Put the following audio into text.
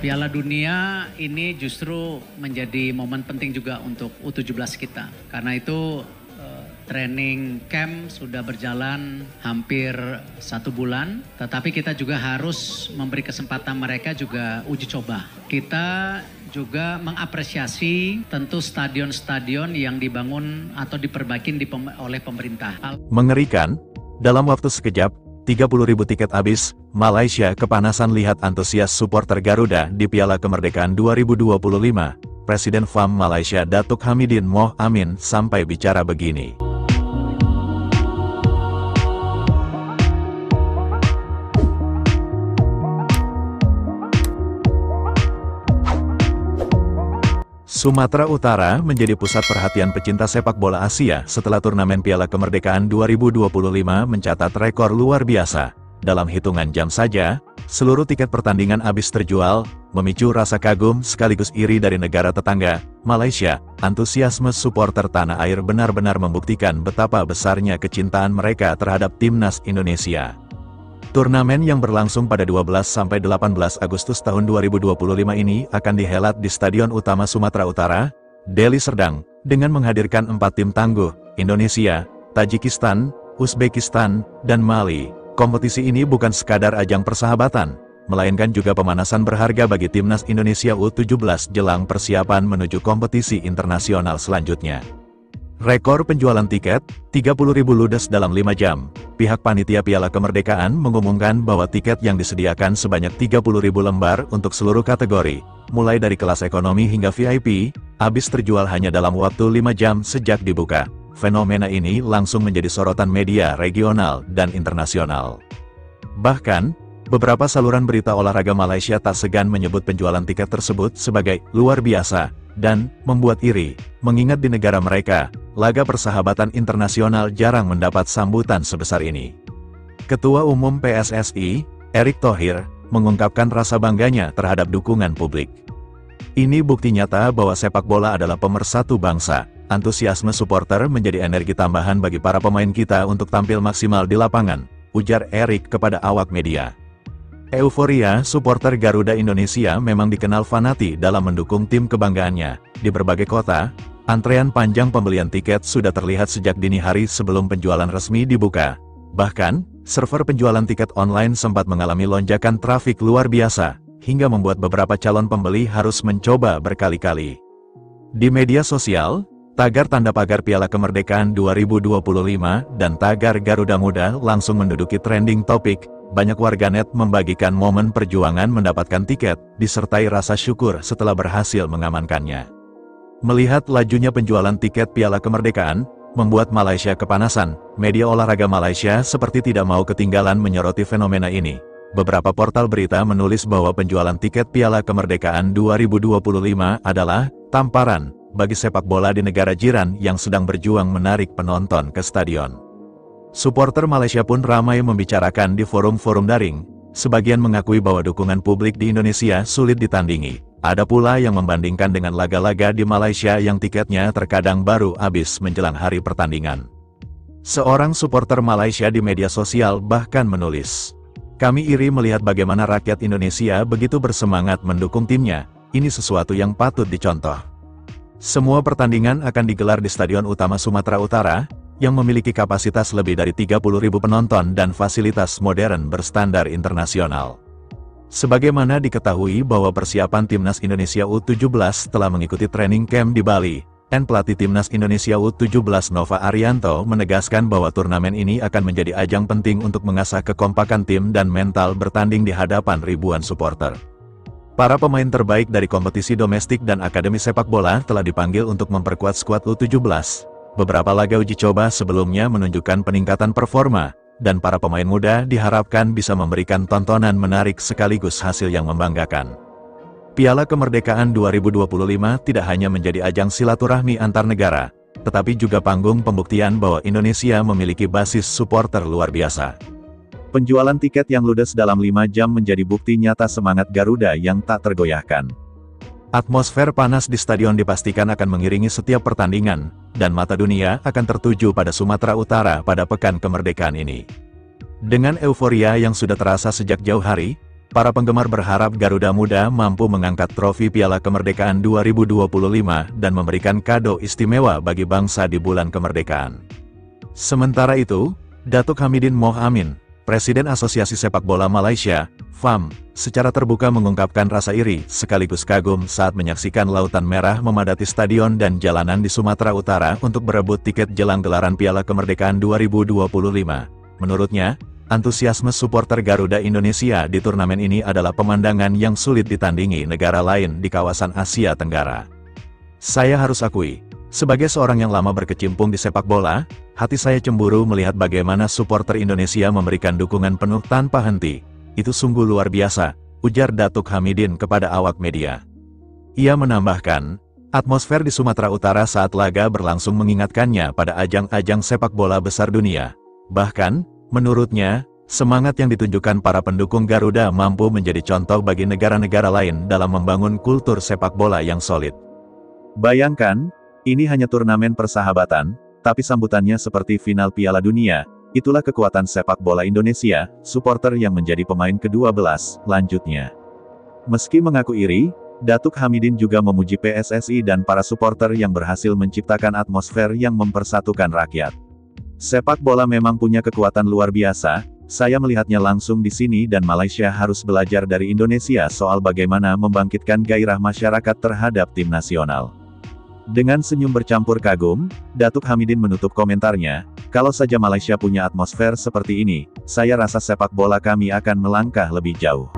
Piala Dunia ini justru menjadi momen penting juga untuk U17 kita. Karena itu training camp sudah berjalan hampir 1 bulan. Tetapi kita juga harus memberi kesempatan mereka juga uji coba. Kita juga mengapresiasi tentu stadion-stadion yang dibangun atau diperbaiki oleh pemerintah. Mengerikan, dalam waktu sekejap, 30.000 tiket habis. Malaysia kepanasan lihat antusias supporter Garuda di Piala Kemerdekaan 2025. Presiden FAM Malaysia Datuk Hamidin Moh Amin sampai bicara begini. Sumatera Utara menjadi pusat perhatian pecinta sepak bola Asia setelah turnamen Piala Kemerdekaan 2025 mencatat rekor luar biasa. Dalam hitungan jam saja, seluruh tiket pertandingan habis terjual, memicu rasa kagum sekaligus iri dari negara tetangga, Malaysia. Antusiasme supporter tanah air benar-benar membuktikan betapa besarnya kecintaan mereka terhadap timnas Indonesia. Turnamen yang berlangsung pada 12–18 Agustus tahun 2025 ini akan dihelat di Stadion Utama Sumatera Utara, Deli Serdang, dengan menghadirkan 4 tim tangguh, Indonesia, Tajikistan, Uzbekistan, dan Mali. Kompetisi ini bukan sekadar ajang persahabatan, melainkan juga pemanasan berharga bagi timnas Indonesia U17 jelang persiapan menuju kompetisi internasional selanjutnya. Rekor penjualan tiket, 30.000 ludes dalam 5 jam. Pihak panitia Piala Kemerdekaan mengumumkan bahwa tiket yang disediakan sebanyak 30.000 lembar untuk seluruh kategori, mulai dari kelas ekonomi hingga VIP, habis terjual hanya dalam waktu 5 jam sejak dibuka. Fenomena ini langsung menjadi sorotan media regional dan internasional. Bahkan, beberapa saluran berita olahraga Malaysia tak segan menyebut penjualan tiket tersebut sebagai luar biasa dan membuat iri, mengingat di negara mereka, laga persahabatan internasional jarang mendapat sambutan sebesar ini. Ketua Umum PSSI, Erick Thohir, mengungkapkan rasa bangganya terhadap dukungan publik. Ini bukti nyata bahwa sepak bola adalah pemersatu bangsa. Antusiasme supporter menjadi energi tambahan bagi para pemain kita untuk tampil maksimal di lapangan, ujar Erick kepada awak media. Euforia supporter Garuda Indonesia memang dikenal fanati dalam mendukung tim kebanggaannya. Di berbagai kota, antrean panjang pembelian tiket sudah terlihat sejak dini hari sebelum penjualan resmi dibuka. Bahkan, server penjualan tiket online sempat mengalami lonjakan trafik luar biasa, hingga membuat beberapa calon pembeli harus mencoba berkali-kali. Di media sosial, tagar tanda pagar Piala Kemerdekaan 2025 dan tagar Garuda Muda langsung menduduki trending topik. Banyak warganet membagikan momen perjuangan mendapatkan tiket, disertai rasa syukur setelah berhasil mengamankannya. Melihat lajunya penjualan tiket Piala Kemerdekaan, membuat Malaysia kepanasan. Media olahraga Malaysia seperti tidak mau ketinggalan menyoroti fenomena ini. Beberapa portal berita menulis bahwa penjualan tiket Piala Kemerdekaan 2025 adalah tamparan bagi sepak bola di negara jiran yang sedang berjuang menarik penonton ke stadion. Supporter Malaysia pun ramai membicarakan di forum-forum daring. Sebagian mengakui bahwa dukungan publik di Indonesia sulit ditandingi. Ada pula yang membandingkan dengan laga-laga di Malaysia yang tiketnya terkadang baru habis menjelang hari pertandingan. Seorang supporter Malaysia di media sosial bahkan menulis, "Kami iri melihat bagaimana rakyat Indonesia begitu bersemangat mendukung timnya. Ini sesuatu yang patut dicontoh." Semua pertandingan akan digelar di Stadion Utama Sumatera Utara, yang memiliki kapasitas lebih dari 30.000 penonton dan fasilitas modern berstandar internasional. Sebagaimana diketahui bahwa persiapan Timnas Indonesia U17 telah mengikuti training camp di Bali, dan pelatih Timnas Indonesia U17 Nova Arianto menegaskan bahwa turnamen ini akan menjadi ajang penting untuk mengasah kekompakan tim dan mental bertanding di hadapan ribuan supporter. Para pemain terbaik dari kompetisi domestik dan akademi sepak bola telah dipanggil untuk memperkuat skuad U17. Beberapa laga uji coba sebelumnya menunjukkan peningkatan performa, dan para pemain muda diharapkan bisa memberikan tontonan menarik sekaligus hasil yang membanggakan. Piala Kemerdekaan 2025 tidak hanya menjadi ajang silaturahmi antar negara, tetapi juga panggung pembuktian bahwa Indonesia memiliki basis supporter luar biasa. Penjualan tiket yang ludes dalam 5 jam menjadi bukti nyata semangat Garuda yang tak tergoyahkan. Atmosfer panas di stadion dipastikan akan mengiringi setiap pertandingan, dan mata dunia akan tertuju pada Sumatera Utara pada pekan kemerdekaan ini. Dengan euforia yang sudah terasa sejak jauh hari, para penggemar berharap Garuda Muda mampu mengangkat trofi Piala Kemerdekaan 2025 dan memberikan kado istimewa bagi bangsa di bulan kemerdekaan. Sementara itu, Datuk Hamidin Moh Amin, Presiden Asosiasi Sepak Bola Malaysia, FAM, secara terbuka mengungkapkan rasa iri sekaligus kagum saat menyaksikan Lautan Merah memadati stadion dan jalanan di Sumatera Utara untuk berebut tiket jelang gelaran Piala Kemerdekaan 2025. Menurutnya, antusiasme supporter Garuda Indonesia di turnamen ini adalah pemandangan yang sulit ditandingi negara lain di kawasan Asia Tenggara. Saya harus akui, sebagai seorang yang lama berkecimpung di sepak bola, hati saya cemburu melihat bagaimana supporter Indonesia memberikan dukungan penuh tanpa henti. Itu sungguh luar biasa, ujar Datuk Hamidin kepada awak media. Ia menambahkan, atmosfer di Sumatera Utara saat laga berlangsung mengingatkannya pada ajang-ajang sepak bola besar dunia. Bahkan, menurutnya, semangat yang ditunjukkan para pendukung Garuda mampu menjadi contoh bagi negara-negara lain dalam membangun kultur sepak bola yang solid. Bayangkan, ini hanya turnamen persahabatan, tapi sambutannya seperti final Piala Dunia. Itulah kekuatan sepak bola Indonesia, supporter yang menjadi pemain ke-12, lanjutnya. Meski mengaku iri, Datuk Hamidin juga memuji PSSI dan para supporter yang berhasil menciptakan atmosfer yang mempersatukan rakyat. Sepak bola memang punya kekuatan luar biasa, saya melihatnya langsung di sini dan Malaysia harus belajar dari Indonesia soal bagaimana membangkitkan gairah masyarakat terhadap tim nasional. Dengan senyum bercampur kagum, Datuk Hamidin menutup komentarnya, kalau saja Malaysia punya atmosfer seperti ini, saya rasa sepak bola kami akan melangkah lebih jauh.